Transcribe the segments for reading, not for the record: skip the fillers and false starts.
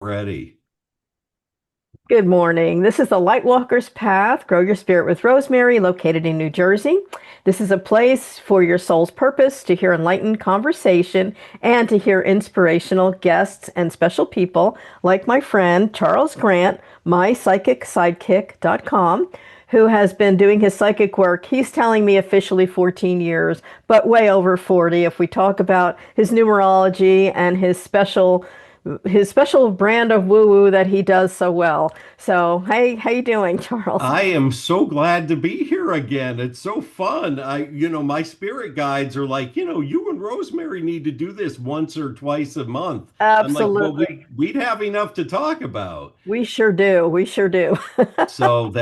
Ready. Good morning. This is the Lightwalker's Path, Grow Your Spirit with Rosemary, located in New Jersey. This is a place for your soul's purpose to hear enlightened conversation and to hear inspirational guests and special people like my friend Charles Grant, mypsychicsidekick.com, who has been doing his psychic work. He's telling me officially 14 years, but way over 40 if we talk about his numerology and his special brand of woo-woo that he does so well. So, hey, how you doing, Charles? I am so glad to be here again. It's so fun. My spirit guides are like, you and Rosemary need to do this once or twice a month. I'm like, well, Absolutely. we'd have enough to talk about. We sure do. We sure do. So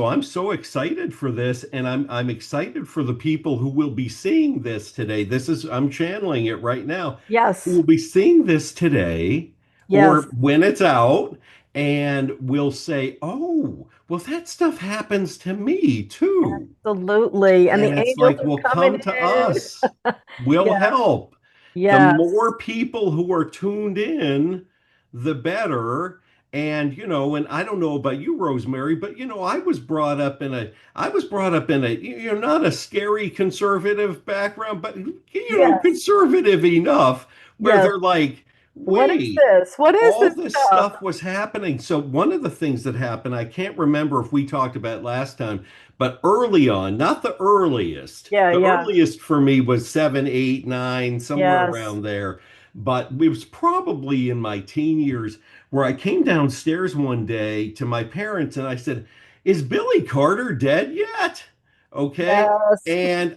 I'm so excited for this, and I'm excited for the people who will be seeing this today. I'm channeling it right now, who Yes. will be seeing this today or Yes. when it's out, and will say, "Oh, well, that stuff happens to me too." Absolutely. And And the it's angels like, are well, coming come to in. us. We'll Yeah. help. The Yes. more people who are tuned in, the better. And I don't know about you, Rosemary, but I was brought up in not a scary conservative background, but Yes. conservative enough where Yes. they're like, What is wait, this? What is all this this stuff? stuff was happening. So one of the things that happened, I can't remember if we talked about it last time, but early on, not the earliest. Yeah, The yeah. earliest for me was seven, eight, nine, somewhere Yes. around there. But it was probably in my teen years where I came downstairs one day to my parents and I said, "Is Billy Carter dead yet?" Okay. Yes. And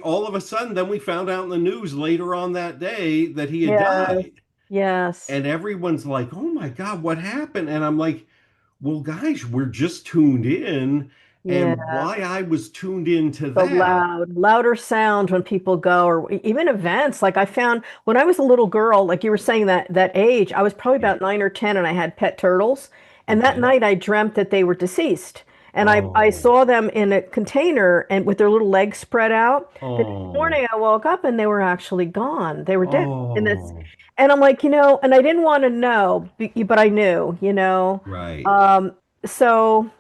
all of a sudden, then we found out in the news later on that day that he had Yes. died. Yes. And everyone's like, "Oh my God, what happened?" And I'm like, well, guys, we're just tuned in. Yeah. And why I was tuned into The that. louder sound when people go, or even events. Like I found when I was a little girl, like you were saying that age, I was probably Yeah. about 9 or 10, and I had pet turtles. And that Okay. night, I dreamt that they were deceased, and I Oh, saw them in a container and with their little legs spread out. The next oh, morning, I woke up and they were actually gone. They were dead. And this, oh, and I'm like, and I didn't want to know, but I knew. right. Um, so.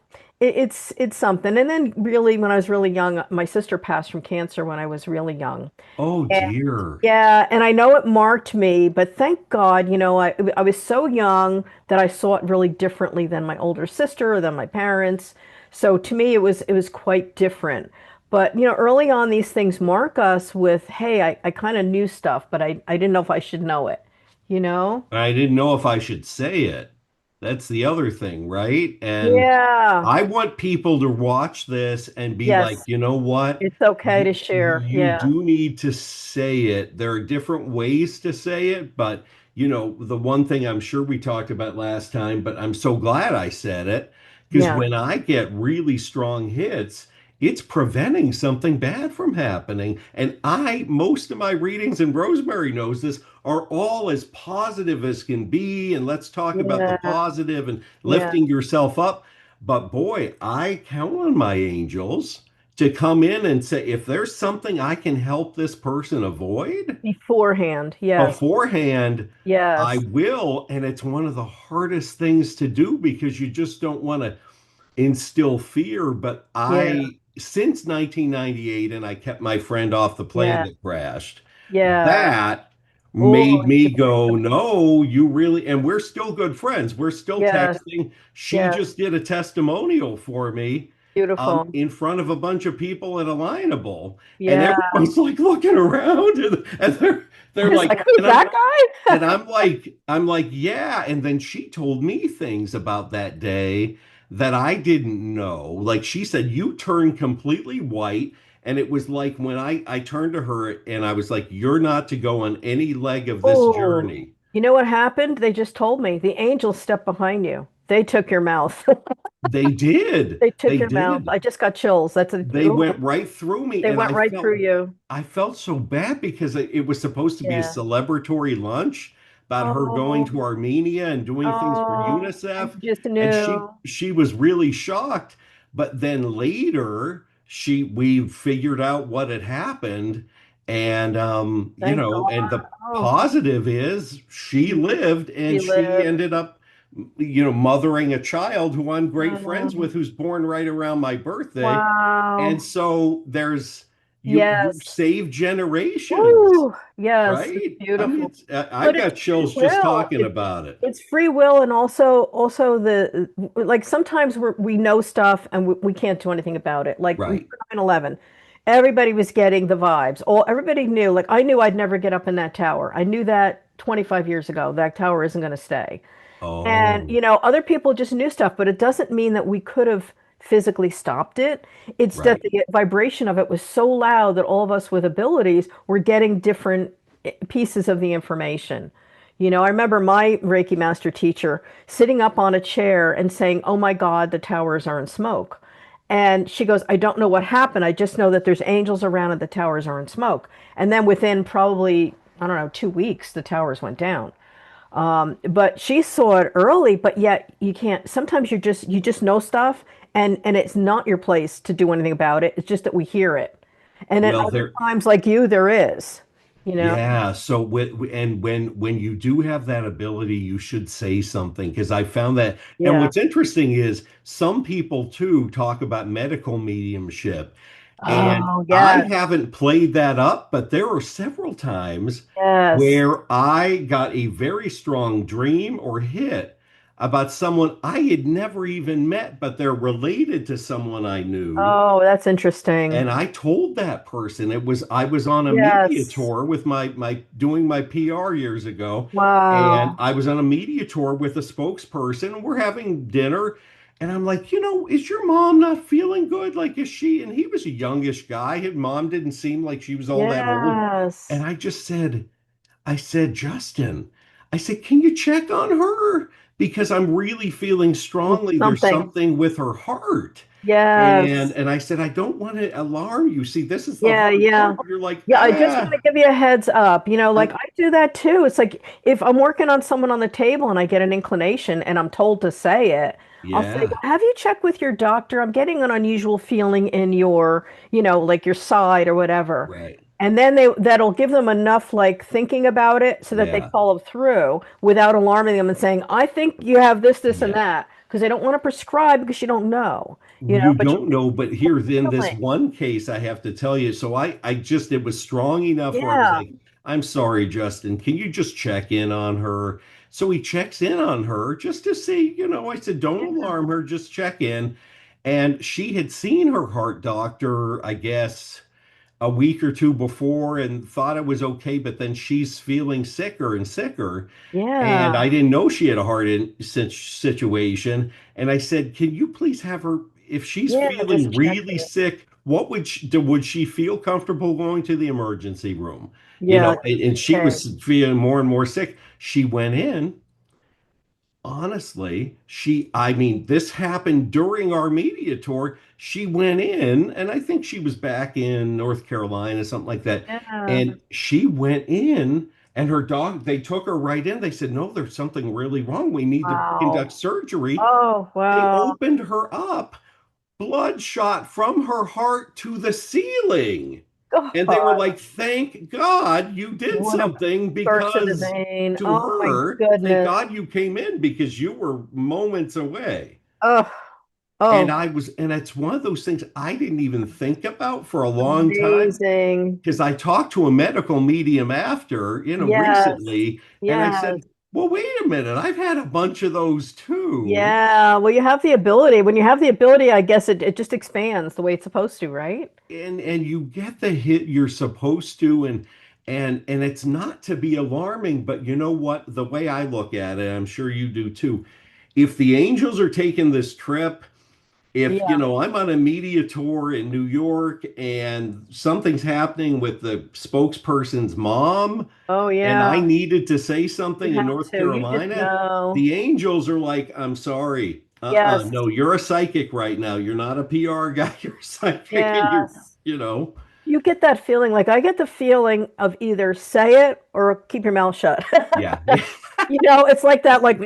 It's something. And then really, when I was really young, my sister passed from cancer when I was really young. Oh, And dear. yeah, and I know it marked me, but thank God, I was so young that I saw it really differently than my older sister or than my parents. So to me, it was quite different. But early on, these things mark us with, hey, I kind of knew stuff, but I didn't know if I should know it, you know? I didn't know if I should say it. That's the other thing, right? And Yeah. I want people to watch this and be like, Yes. you know what? It's okay You, to share. you Yeah. do need to say it. There are different ways to say it, but the one thing I'm sure we talked about last time, but I'm so glad I said it, because Yeah. when I get really strong hits, it's preventing something bad from happening. And most of my readings, and Rosemary knows this, are all as positive as can be. And let's talk about the Yeah. positive and Yeah. lifting yourself up. But boy, I count on my angels to come in and say, if there's something I can help this person avoid Beforehand. Yes. beforehand, I Yes. will. And it's one of the hardest things to do because you just don't want to instill fear. But Yeah. since 1998, and I kept my friend off the plane Yeah. that crashed, Yeah. that Oh, made me go, no, you really, and we're still good friends. We're still yes. texting. She Yes. just did a testimonial for me Beautiful. in front of a bunch of people at Alignable, and Yeah. everyone's like looking around, and they're It's like, like, who's that guy? and I'm like, yeah. And then she told me things about that day that I didn't know. Like she said, you turned completely white. And it was like when I turned to her and I was like, you're not to go on any leg of this Oh, journey. you know what happened? They just told me the angels stepped behind you. They took your mouth. They did. They took They your mouth. did. I just got chills. They went right through me They and went right through you. I felt so bad because it was supposed to be a Yeah. celebratory lunch about her going Oh, to Armenia and doing things for oh, I UNICEF, just and knew. she was really shocked. But then later, we figured out what had happened, And Thank and God. the Oh, positive is she lived she and she lived. ended up, mothering a child who I'm great friends Oh, with, who's born right around my birthday. And wow. so there's you Yes. save generations, Ooh, yes, it's right? I mean, beautiful. I But it's got free chills just will. talking about it. It's free will, and also the like sometimes we know stuff and we can't do anything about it. Like Right. 9/11, everybody was getting the vibes. All everybody knew. Like I knew I'd never get up in that tower. I knew that 25 years ago. That tower isn't going to stay. And, Oh, other people just knew stuff, but it doesn't mean that we could have physically stopped it. It's that right. the vibration of it was so loud that all of us with abilities were getting different pieces of the information. I remember my Reiki master teacher sitting up on a chair and saying, "Oh my God, the towers are in smoke." And she goes, "I don't know what happened. I just know that there's angels around and the towers are in smoke." And then within probably, I don't know, 2 weeks, the towers went down. But she saw it early, but yet you can't. Sometimes you just know stuff, and it's not your place to do anything about it. It's just that we hear it, and at Well, other there. times, like you, there is. You know. Yeah, so when you do have that ability, you should say something, because I found that. And Yeah. what's interesting is some people too talk about medical mediumship, and Oh, I yes, haven't played that up, but there are several times yes. where I got a very strong dream or hit about someone I had never even met, but they're related to someone I knew. Oh, that's interesting. And I told that person, I was on a media Yes. tour with my doing my PR years ago, and Wow. I was on a media tour with a spokesperson, and we're having dinner, and I'm like, is your mom not feeling good? Like, is she? And he was a youngish guy. His mom didn't seem like she was all that old. And Yes. I said, Justin, I said, can you check on her? Because I'm really feeling It's strongly there's something. something with her heart. And Yes. and I said, I don't want to alarm you. See, this is the Yeah, hard yeah. part. You're like, Yeah, I just want to give you a heads up. Like I'm I do that too. It's like if I'm working on someone on the table and I get an inclination and I'm told to say it, I'll say, yeah, "Have you checked with your doctor? I'm getting an unusual feeling in your, like your side or whatever." right. And then that'll give them enough like thinking about it so that they Yeah, follow through without alarming them and saying, "I think you have this, this, and yeah. that," because they don't want to prescribe because you don't know, You but don't know, but here in this feeling. one case, I have to tell you. So I just it was strong enough where I was Yeah. like, I'm sorry, Justin, can you just check in on her? So he checks in on her just to see, I said, don't alarm her, just check in. And she had seen her heart doctor, I guess, a week or two before and thought it was okay, but then she's feeling sicker and sicker. And Yeah. I didn't know she had a situation. And I said, can you please have her, if she's Yeah, just feeling check really it. sick, would she feel comfortable going to the emergency room? Yeah, And she okay. was feeling more and more sick. She went in. Honestly, I mean, this happened during our media tour. She went in, and I think she was back in North Carolina, something like that. Yeah. And she went in, and they took her right in. They said, no, there's something really wrong. We need to conduct Wow. surgery. Oh, They wow. opened her up, blood shot from her heart to the ceiling. And they were God, like, thank God you did what a something, burst in the because vein. to Oh my her, thank goodness. God you came in because you were moments away. Oh, And oh, and it's one of those things I didn't even think about for a long time, amazing. because I talked to a medical medium after, Yes. recently, and I Yes. said, well, wait a minute, I've had a bunch of those too. Yeah. Well, you have the ability. When you have the ability, I guess it just expands the way it's supposed to, right? And you get the hit you're supposed to, and it's not to be alarming, but you know what, the way I look at it, I'm sure you do too, if the angels are taking this trip, if Yeah. I'm on a media tour in New York and something's happening with the spokesperson's mom Oh, and I yeah. needed to say You something in have North to. You just Carolina, know. the angels are like, I'm sorry, Yes. no, you're a psychic right now, you're not a PR guy, you're a psychic, and you're Yes. you know You get that feeling, like I get the feeling of either say it or keep your mouth shut. Yeah. It's like that, like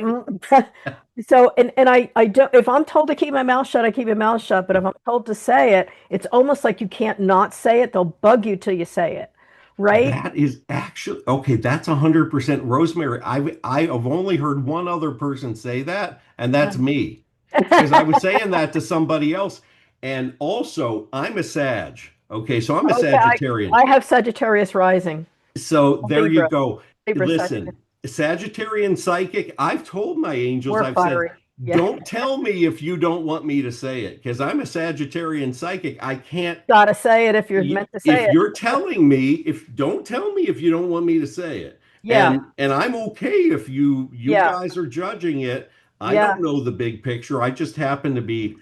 so and I don't if I'm told to keep my mouth shut, I keep my mouth shut. But if I'm told to say it, it's almost like you can't not say it. They'll bug you till you say it. right? That is actually okay. That's 100% Rosemary. I've only heard one other person say that, and that's me. Because I was saying that to somebody else. And also, I'm a Sag. Okay, so I'm a Okay, Sagittarian. I have Sagittarius rising. So there you Libra. go. Libra Sagittarius. Listen, Sagittarian psychic, I've told my angels, More I've said, fiery. Yeah. don't tell me if you don't want me to say it, because I'm a Sagittarian psychic. I can't, Gotta say it if you're meant to say if it. you're telling me, if don't tell me if you don't want me to say it. Yeah. And I'm okay if you Yeah. guys are judging it. I don't Yeah. know the big picture. I just happen to be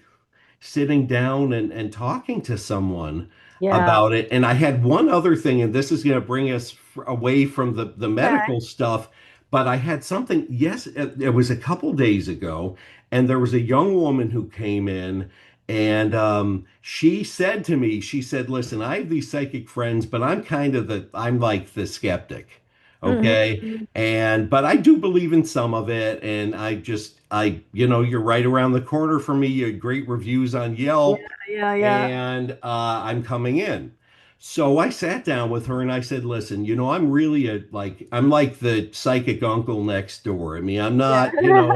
sitting down and talking to someone Yeah. about it. And I had one other thing, and this is going to bring us away from the Okay. medical stuff, but I had something, yes, it was a couple days ago, and there was a young woman who came in. And she said to me, she said, listen, I have these psychic friends, but I'm like the skeptic. Okay. Hmm. But I do believe in some of it. And you're right around the corner from me. You had great reviews on Yeah. Yelp, Yeah. Yeah. and I'm coming in. So I sat down with her and I said, listen, I'm like the psychic uncle next door. I mean, Yeah.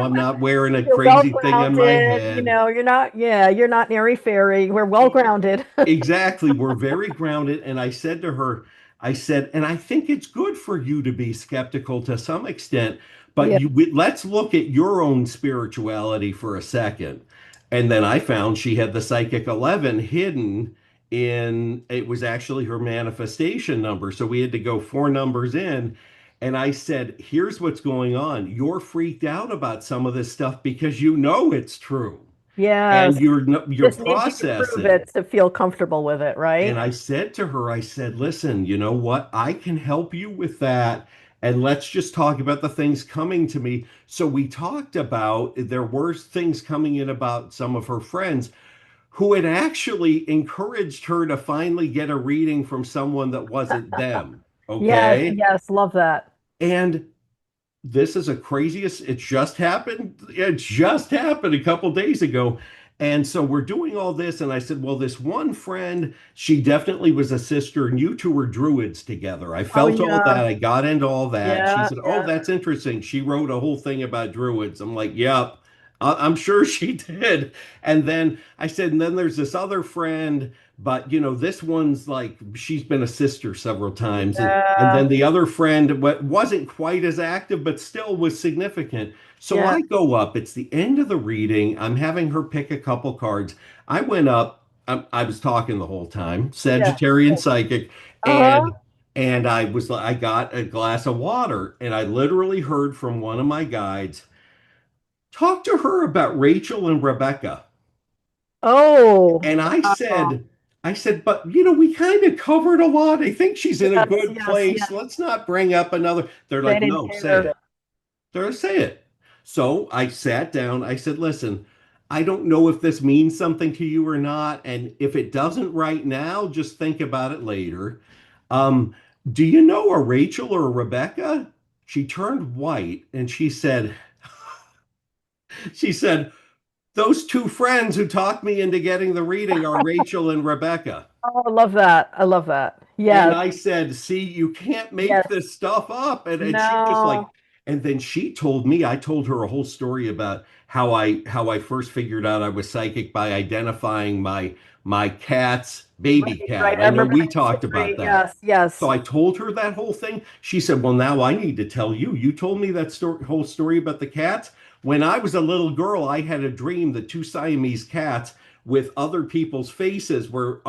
I'm not wearing a You're well crazy thing on my grounded. head. You're not, yeah, you're not airy fairy. We're well E- grounded. Exactly. We're very grounded. And I said to her, I said, and I think it's good for you to be skeptical to some extent, but Yeah. let's look at your own spirituality for a second. And then I found she had the psychic 11 hidden in, it was actually her manifestation number. So we had to go four numbers in. And I said, here's what's going on. You're freaked out about some of this stuff because you know it's true Yes. and you're Just needs you to prove processing. it to feel comfortable with it, And right? I said to her, I said, listen, you know what? I can help you with that. And let's just talk about the things coming to me. So we talked about there were things coming in about some of her friends who had actually encouraged her to finally get a reading from someone that wasn't them. Yes, Okay. yes, love that. And this is a craziest, it just happened. It just happened a couple days ago. And so we're doing all this. And I said, well, this one friend, she definitely was a sister, and you two were druids together. I Oh felt all yeah, that. I got into all that. She yeah, said, oh, yeah. that's interesting. She wrote a whole thing about druids. I'm like, yep, I'm sure she did. And then I said, and then there's this other friend, but this one's like she's been a sister several times, and Yeah, then the other friend wasn't quite as active, but still was significant. So yeah. I go up. It's the end of the reading. I'm having her pick a couple cards. I went up. I was talking the whole time, Yeah. Sagittarian psychic, Uh-huh. and I got a glass of water, and I literally heard from one of my guides, talk to her about Rachel and Rebecca. Oh, And wow. I said, but we kind of covered a lot. I think she's in a Yes, good yes, place. yes. Let's not bring up another. They're They like, didn't no, say care. it. They're like, say it. So I sat down. I said, listen, I don't know if this means something to you or not. And if it doesn't right now, just think about it later. Um, do you know a Rachel or a Rebecca? She turned white and she said, those two friends who talked me into getting the reading are Rachel and Rebecca. Oh, I love that. I love that. And Yes, I said, see, you can't make yes. this stuff up. And she just like, No. and then she told me, I told her a whole story about how I first figured out I was psychic by identifying my cat's baby Right, right. cat. I I know remember we that talked about story. that. Yes, So yes. I told her that whole thing. She said, well, now I need to tell you. You told me that whole story about the cats. When I was a little girl, I had a dream that two Siamese cats with other people's faces were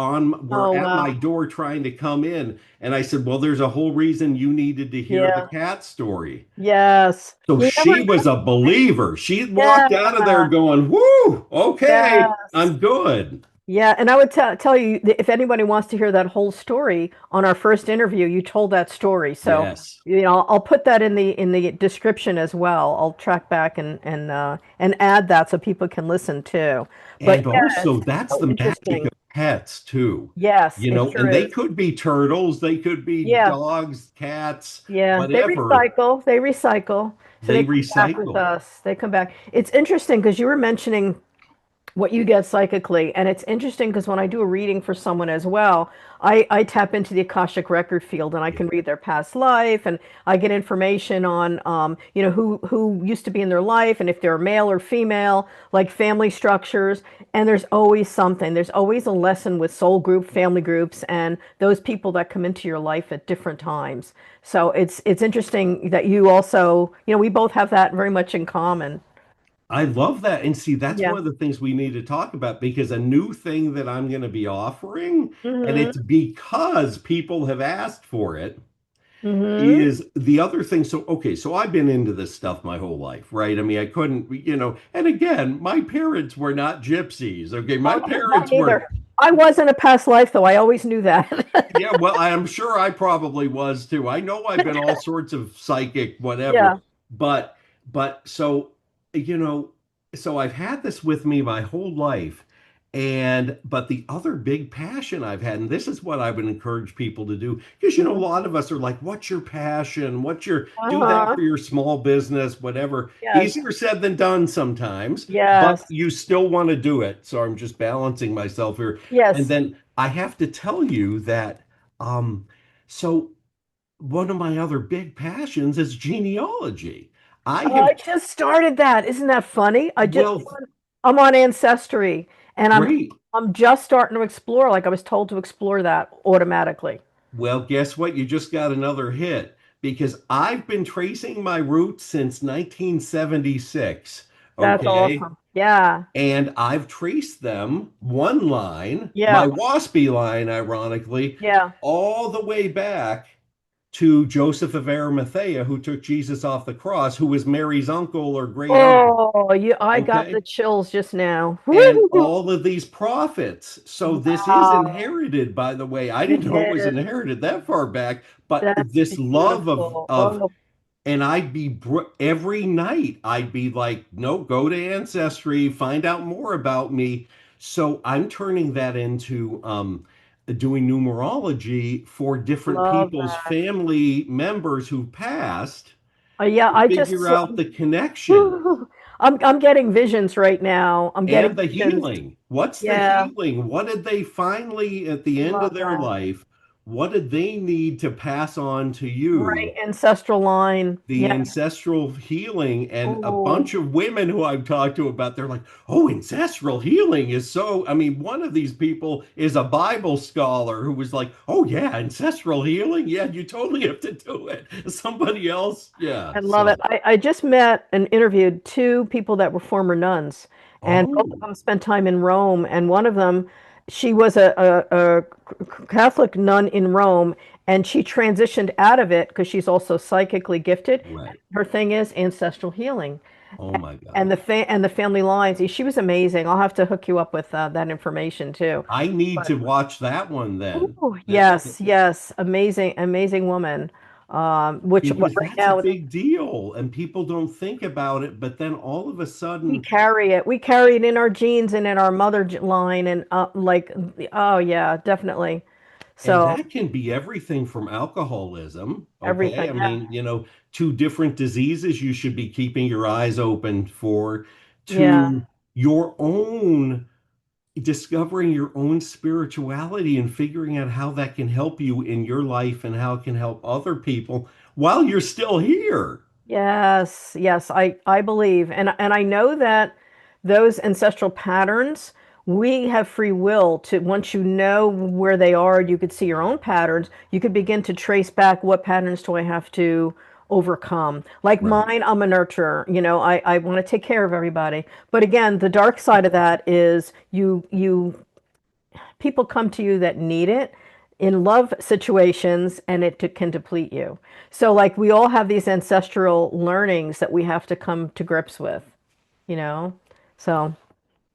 Oh, at my wow. door trying to come in. And I said, well, there's a whole reason you needed to hear the Yeah. cat story. Yes. So You never she was a believer. She Yeah. walked out of there going, whoo, okay, Yes. I'm good. Yeah, and I would tell you that if anybody wants to hear that whole story on our first interview, you told that story. So, Yes. I'll put that in the description as well. I'll track back and add that so people can listen too. But And yeah, it's also, that's so the magic interesting. of pets, too. Yes, it And sure they is. could be turtles, they could be Yeah, dogs, cats, yeah. They whatever. recycle. They recycle. So they They come back with recycle. us. They come back. It's interesting because you were mentioning what you get psychically. And it's interesting because when I do a reading for someone as well, I tap into the Akashic record field and I Yeah. can read their past life and I get information on who used to be in their life and if they're male or female, like family structures. And there's always something. There's always a lesson with soul group, family groups, and those people that come into your life at different times. So it's interesting that you also, we both have that very much in common. I love that. And see, that's Yeah. one of the things we need to talk about because a new thing that I'm going to be offering, and Hmm. it's because people have asked for it, Hmm. is the other thing. So, okay, so I've been into this stuff my whole life, right? I mean, I couldn't, and again, my parents were not gypsies. Okay, Oh, my no, mine parents were, neither. I was in a past life, though. I always knew that. yeah, well, I'm sure I probably was too. I know I've been all sorts of psychic, whatever, Yeah. but, but you know, so I've had this with me my whole life. But the other big passion I've had, and this is what I would encourage people to do, because, a Mhm. lot of us are like, what's your passion? Do that Uh-huh. for your small business, whatever. Yes. Easier said than done sometimes, but Yes. you still want to do it. So I'm just balancing myself here. And Yes. then I have to tell you that um, so one of my other big passions is genealogy. I Oh, I have, just started that. Isn't that funny? well, I'm on Ancestry, and great. I'm just starting to explore. Like I was told to explore that automatically. Well, guess what? You just got another hit because I've been tracing my roots since 1976. That's Okay. awesome. Yeah. And I've traced them one line, Yeah. my waspy line, ironically, Yeah. all the way back to Joseph of Arimathea, who took Jesus off the cross, who was Mary's uncle or great uncle. I got Okay. the chills just now. And Woo! all of these prophets. So this is Wow. inherited, by the way. I It didn't know it was is. inherited that far back, but That's this love beautiful. of Oh, and every night I'd be like, no, go to Ancestry, find out more about me. So I'm turning that into doing numerology for different love people's that. family members who passed Yeah, to I just figure saw, out the connection. whew, I'm getting visions right now. I'm getting And the visions. healing. What's the Yeah, healing? What did they finally, at the end love of their that. life, what did they need to pass on to Right, you? ancestral line. The Yeah. ancestral healing, and a Oh, bunch of women who I've talked to about, they're like, oh, ancestral healing is so. I mean, one of these people is a Bible scholar who was like, oh, yeah, ancestral healing. Yeah, you totally have to do it. Somebody else. Yeah. I love it. So, I just met and interviewed two people that were former nuns, and both of oh, them spent time in Rome. And one of them, she was a Catholic nun in Rome, and she transitioned out of it because she's also psychically gifted. right. Her thing is ancestral healing, Oh, my and God. the family lines. She was amazing. I'll have to hook you up with that information too. I need But to watch that one then. ooh, That, yes, yes, amazing, amazing woman. Which because right that's a now big deal and people don't think about it, but then all of a we sudden, carry it. We carry it in our genes and in our mother line, and oh yeah, definitely. and So that can be everything from alcoholism, okay? everything. I Yeah, mean, two different diseases you should be keeping your eyes open for, yeah, to your own discovering your own spirituality and figuring out how that can help you in your life and how it can help other people while you're still here. yes, yes. I believe, and I know that those ancestral patterns. We have free will to, once you know where they are, you could see your own patterns. You could begin to trace back what patterns do I have to overcome. Like Right. mine, I'm a nurturer. I want to take care of everybody. But again, the dark side of that is you people come to you that need it in love situations and can deplete you. So like we all have these ancestral learnings that we have to come to grips with, you know? So,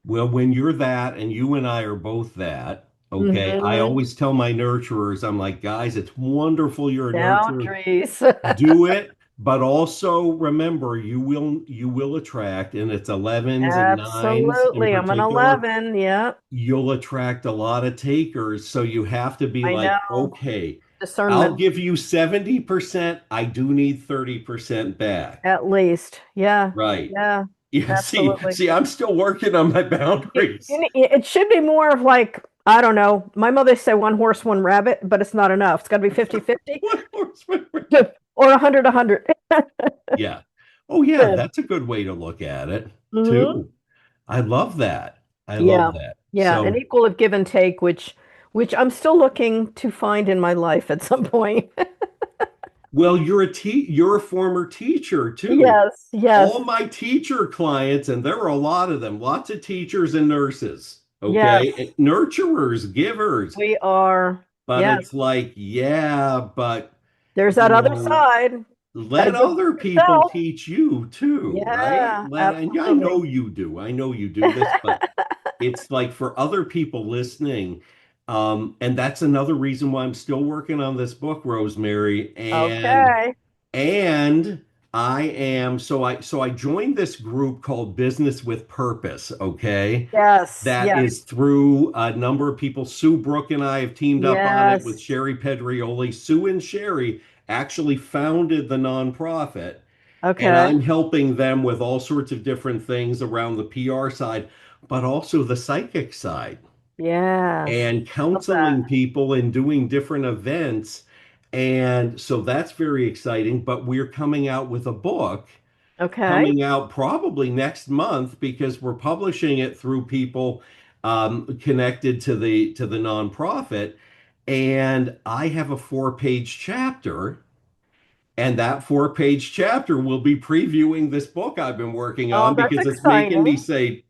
Well, when you're that, and you and I are both that, okay, I mhm. always tell my nurturers, I'm like, guys, it's wonderful you're a nurturer. Boundaries. Do it, but also remember you will attract, and it's 11s and 9s in Absolutely. I'm an particular, 11. Yeah, you'll attract a lot of takers. So you have to be I like, know. okay, I'll Discernment give you 70%. I do need 30% back. at least. Yeah. Right. Yeah. Yeah, Absolutely. see, I'm still working on my boundaries. It should be more of like, I don't know. My mother said one horse, one rabbit, but it's not enough. It's got to be 50-50 One horseman. or 100-100. Yeah. Oh, yeah, that's a good way to look at it, Hmm. too. I love that. I love Yeah. that. Yeah. An So, equal of give and take, which I'm still looking to find in my life at some point. well, you're a former teacher too. Yes. Yes. All my teacher clients, and there are a lot of them, lots of teachers and nurses, okay? Yes. Nurturers, givers. We are. But Yes. it's like, yeah, but There's you that other know, side. Got to let give other people yourself. teach you too, right? Yeah. And I know Absolutely. you do. I know you do this, but it's like for other people listening, and that's another reason why I'm still working on this book, Rosemary. Okay. And I joined this group called Business with Purpose, okay? Yes. That Yes. is through a number of people. Sue Brook and I have teamed up on it with Yes. Sherry Pedrioli. Sue and Sherry actually founded the nonprofit, and Okay. I'm helping them with all sorts of different things around the PR side, but also the psychic side Yes. and Love that. counseling people and doing different events. And so that's very exciting. But we're coming out with a book Okay. coming out probably next month because we're publishing it through people connected to the nonprofit. And I have a 4-page chapter, and that 4-page chapter will be previewing this book I've been working Oh, on that's because it's making me exciting. say,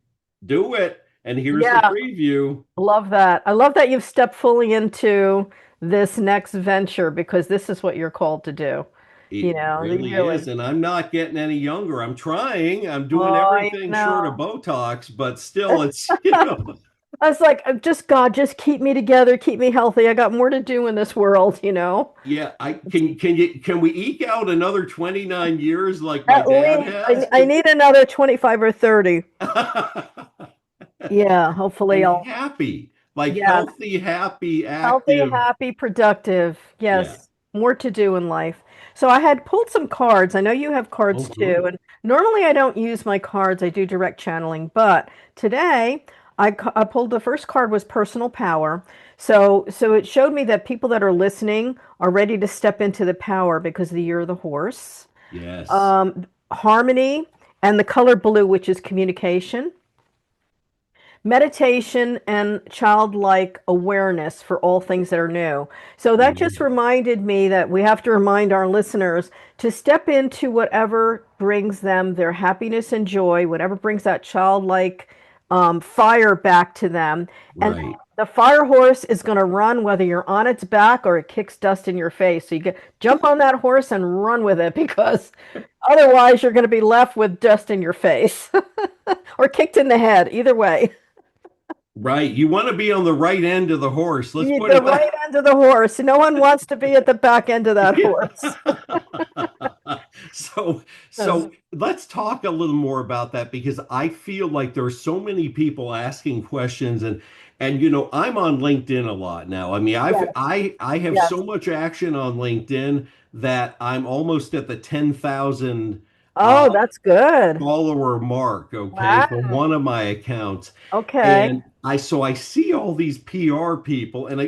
do it. And here's the Yeah. preview. Love that. I love that you've stepped fully into this next venture because this is what you're called to do. It You really is. really. And I'm not getting any younger. I'm trying. I'm doing Oh, I everything short of know. Botox, but still, it's, you know, I was like, just God, just keep me together, keep me healthy. I got more to do in this world. yeah, I can we eke out another 29 years like my At dad least has? I need another 25 or 30. Yeah, hopefully And I'll, happy, like yeah, healthy, happy, healthy, active. happy, productive. Yeah. Yes, more to do in life. So I had pulled some cards. I know you have Oh, cards too. good. And normally I don't use my cards. I do direct channeling. But today I pulled the first card was personal power. So it showed me that people that are listening are ready to step into the power because of the year of the horse. Yes. Harmony and the color blue, which is communication. Meditation and childlike awareness for all things that are new. So that just Mhm. reminded me that we have to remind our listeners to step into whatever brings them their happiness and joy, whatever brings that childlike fire back to them. And Right. the fire horse is going to run whether you're on its back or it kicks dust in your face. So you get jump on that horse and run with it because otherwise you're going to be left with dust in your face or kicked in the head. Either way. Right. You want to be on the right end of the horse. Let's put The it that. right end of the horse. No one wants to be at the back end of that horse. So, so let's talk a little more about that because I feel like there's so many people asking questions and I'm on LinkedIn a lot now. I mean, Yes, I have yes. so much action on LinkedIn that I'm almost at the 10,000 uh, Oh, that's good. follower mark, okay, for Wow. one of my accounts. Okay. And I see all these PR people, and I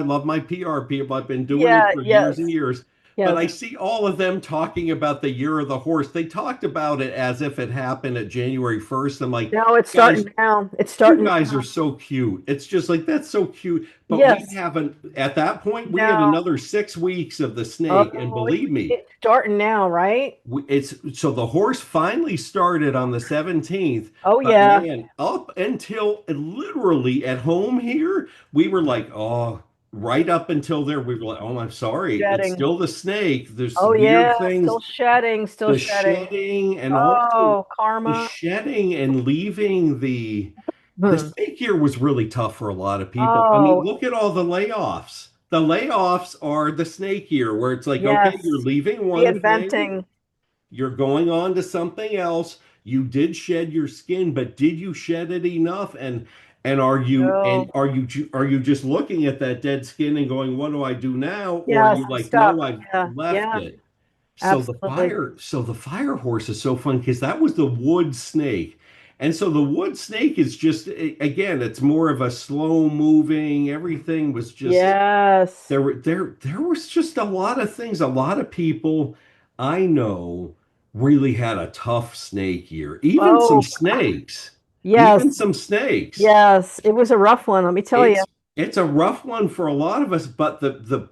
love my PR people. I've been doing it Yeah, for years and yes, years. But I yes. see all of them talking about the year of the horse. They talked about it as if it happened at January 1st. I'm like, No, it's guys, starting now. It's you starting guys are now. so cute. It's just like that's so cute. But we Yes. haven't at that point, we had No. another 6 weeks of the snake, and Oh, believe me, it's starting now, right? it's so the horse finally started on the 17th, Oh, but yeah. man, up until literally at home here, we were like, oh, right up until there, we were like, oh, I'm sorry, it's Shedding. still the snake. There's Oh, some weird yeah. things, Still shedding, still the shedding. shedding, and also Oh, the karma. shedding and leaving the Hmm. snake year was really tough for a lot of people. I mean, Oh, look at all the layoffs. The layoffs are the snake year, where it's like, okay, you're yes. leaving one thing, Reinventing. you're going on to something else. You did shed your skin, but did you shed it enough? No. Are you just looking at that dead skin and going, what do I do now? Or are Yes. you like, Stuck. no, I've Yeah. left Yeah. it. Absolutely. So the fire horse is so fun because that was the wood snake. And so the wood snake is just again, it's more of a slow moving, everything was just Yes. there was just a lot of things, a lot of people I know really had a tough snake year. Oh, Even yes. some snakes. Yes. It was a rough one, let me tell you. It's a rough one for a lot of us, but the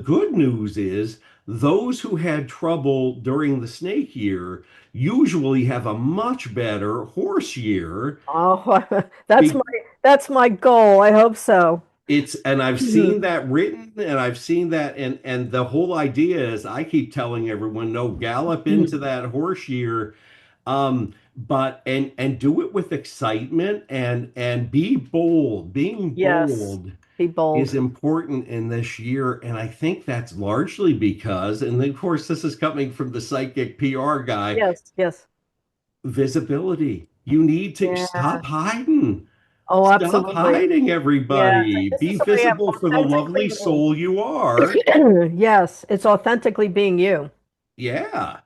good news is those who had trouble during the snake year usually have a much better horse year. Oh, that's my Be- that's my goal. I hope so. It's and I've seen Mhm. that written and I've seen that and the whole idea is I keep telling everyone no gallop into Mhm. that horse year but and do it with excitement and be bold. Being Yes. bold Be is bold. important in this year. And I think that's largely because, and of course, this is coming from the psychic PR guy, Yes. Yes. visibility. You need to Yeah. stop hiding. Oh, Stop absolutely. hiding, Yeah. everybody. This Be is who I am, visible for the lovely authentically soul you are. me. Yes, it's authentically being you. Yeah.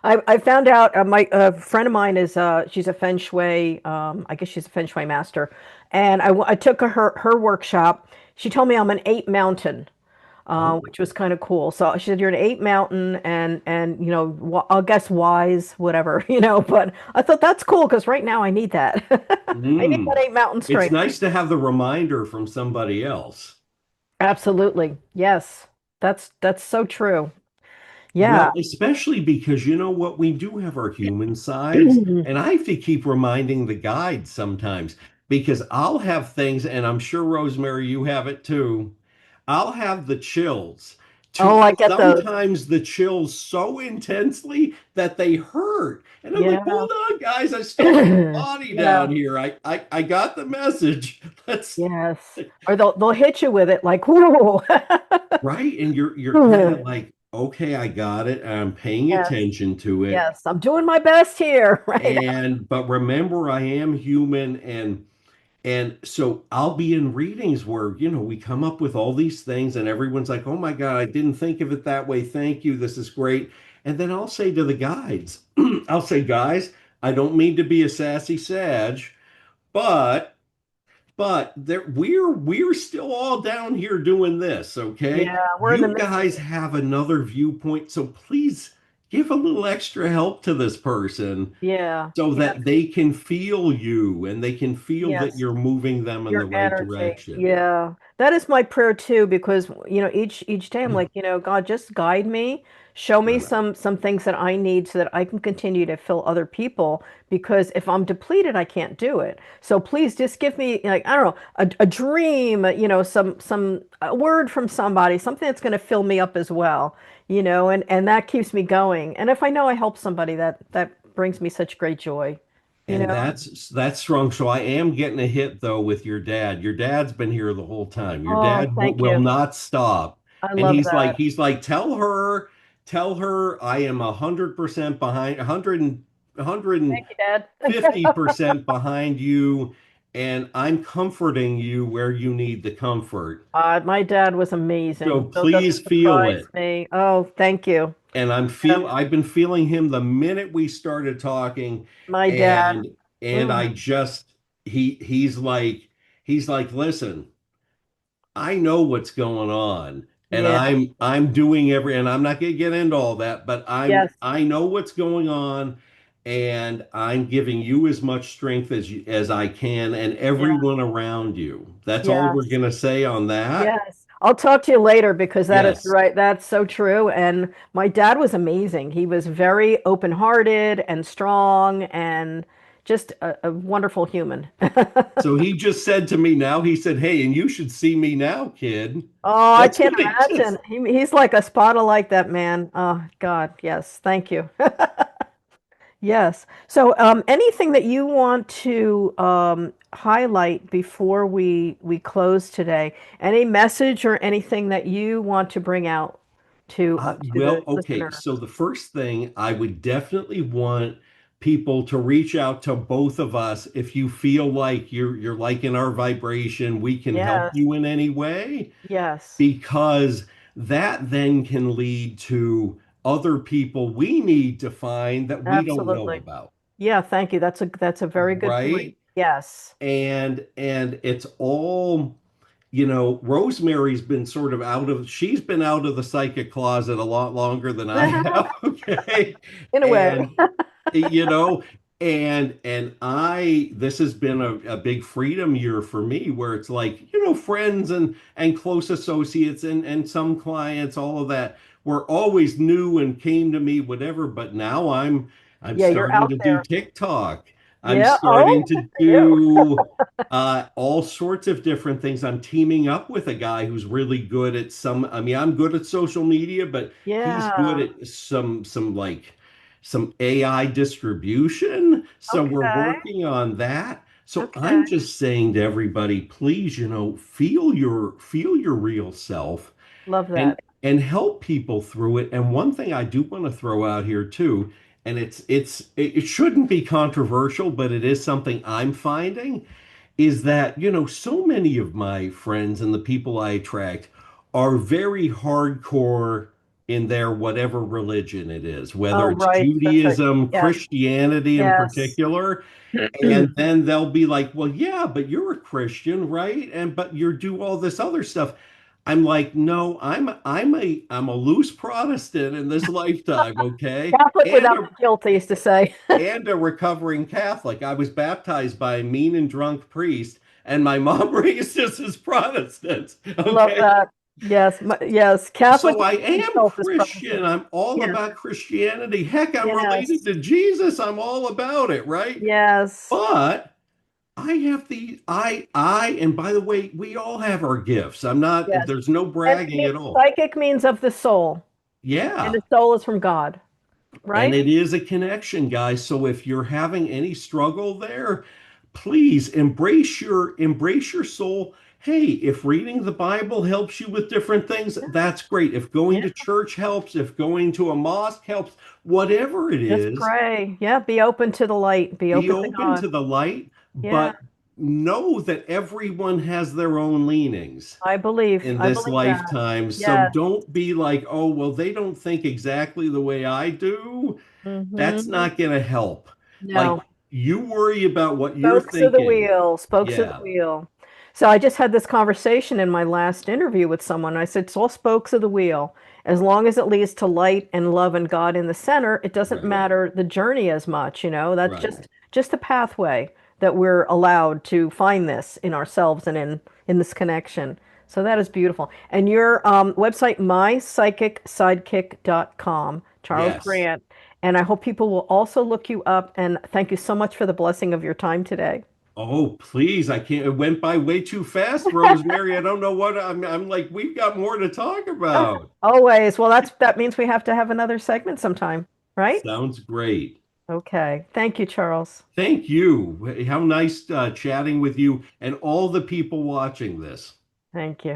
I found out my friend of mine is she's a feng shui I guess she's a feng shui master, and I took her workshop. She told me I'm an eight mountain, Oh. which was kind of cool. So she said you're an eight mountain, and you know I'll guess wise whatever But I thought that's cool because right now I need that. I need that Mm. eight mountain It's strength. nice to have the reminder from somebody else. Absolutely, yes, that's so true. Yeah. Well, especially because you know what, we do have our human sides, and I have to keep reminding the guides sometimes because I'll have things, and I'm sure Rosemary, you have it too. I'll have the chills Oh, to I get those. sometimes the chills so intensely that they hurt. And I'm like, Yeah. hold on, guys, I still got the body Yeah. down here. I got the message. Let's Yes. Or they'll hit you with it like, whoa. right. And you're kind of like, okay, I got it. I'm paying Yes. attention to it. Yes. I'm doing my best here, right? And but remember, I am human, and so I'll be in readings where, we come up with all these things and everyone's like, "Oh my God, I didn't think of it that way. Thank you. This is great." And then I'll say to the guides, I'll say, "Guys, I don't mean to be a sassy sag, but we're still all down here doing this, okay? Yeah, we're in the You midst of guys it. have another viewpoint, so please give a little extra help to this person Yeah. so Yes. that they can feel you and they can feel that Yes. you're moving them in the Your right energy. direction." Yeah. That is my prayer too, because each day I'm like, God, just guide me, show me Right. some things that I need so that I can continue to fill other people, because if I'm depleted, I can't do it. So please just give me, like, I don't know, a dream, some a word from somebody, something that's going to fill me up as well, and that keeps me going. And if I know I help somebody, that brings me such great joy, you And know. that's strong. So I am getting a hit though with your dad. Your dad's been here the whole time. Your Oh, dad thank will you. not stop. I And love that. he's like, tell her I am 100% behind, 150% Thank you, Dad. behind you, and I'm comforting you where you need the comfort. My dad was So amazing, so it doesn't please feel surprise it. me. Oh, thank you. And Um, I've been feeling him the minute we started talking, my dad. and Mm, I just he's like, listen, I know what's going on, and yeah. I'm doing and I'm not gonna get into all that, but Yes. I know what's going on, and I'm giving you as much strength as I can, and Yeah. everyone around you. That's all we're Yes. gonna say on that. Yes. I'll talk to you later because that is Yes. right. That's so true. And my dad was amazing. He was very open-hearted and strong and just a wonderful human. So he just said to me now, he said, "Hey, and you should see me now, kid." Oh, I That's can't what he imagine. just. He's like a spotlight like that man. Oh, God. Yes. Thank you. Yes. So, anything that you want to highlight before we close today? Any message or anything that you want to bring out to the Well, okay. listeners? So the first thing I would definitely want people to reach out to both of us if you feel like you're like in our vibration, we can help Yes. you in any way, Yes. because that then can lead to other people we need to find that we don't know Absolutely. about, Yeah, thank you. That's a very good point. right? Yes. And it's all, Rosemary's been sort of she's been out of the psychic closet a lot longer than I have. Okay. In a way. And you know and I this has been a big freedom year for me, where it's like, friends and close associates and some clients, all of that were always new and came to me, whatever, but now I'm Yeah, you're starting out to do there. TikTok. I'm Yeah. Oh, starting to good for you. do all sorts of different things. I'm teaming up with a guy who's really good at I mean, I'm good at social media, but he's good Yeah. at some AI distribution. So we're Okay. working on that. So Okay. I'm just saying to everybody, please, feel your real self Love and that. and help people through it. And one thing I do want to throw out here too, and it shouldn't be controversial, but it is something I'm finding, is that, so many of my friends and the people I attract are very hardcore in their whatever religion it is, whether Oh, it's right. That's right. Judaism, Yes. Christianity in Yes. particular. And then they'll be like, well, yeah, but you're a Christian, right? But you do all this other stuff. I'm like, no, I'm a loose Protestant in this lifetime, okay? Catholic without the guilt, I used to say. And a recovering Catholic. I was baptized by a mean and drunk priest, and my mom raised us as Protestants. Love Okay. that. Yes. Yes. Catholic So I without am guilt is Christian. Protestant. I'm all Yes. about Christianity. Heck, I'm related Yes. to Jesus. I'm all about it, right? Yes. But I have and by the way, we all have our gifts. I'm not, Yes. there's no And bragging at all. psychic means of the soul, and Yeah. the soul is from God, And right? it is a connection, guys. So if you're having any struggle there, please embrace your soul. Hey, if reading the Bible helps you with different things, that's great. If going Yeah. to church helps, if going to a mosque helps, whatever it Just is, pray. Yeah. Be open to the light. Be be open to open God. to the light, Yeah. but know that everyone has their own leanings I believe. in I this believe that. lifetime. So Yes. don't be like, oh, well, they don't think exactly the way I do. That's Hmm. not going to help. Like, No. you worry about what you're Spokes of the thinking. wheel, spokes of the Yeah, wheel. So I just had this conversation in my last interview with someone. I said, it's all spokes of the wheel. As long as it leads to light and love and God in the center, it doesn't right, matter the journey as much, you know. That's right. just a pathway that we're allowed to find this in ourselves and in this connection. So that is beautiful. And your website, mypsychicsidekick.com, Charles Yes. Grant. And I hope people will also look you up. And thank you so much for the blessing of your time today. Oh, please. I can't. It went by way too fast, Rosemary. I don't know what I'm like. We've got more to talk about. Always. Well, that means we have to have another segment sometime, right? Sounds great. Okay. Thank you, Charles. Thank you. How nice chatting with you and all the people watching this. Thank you.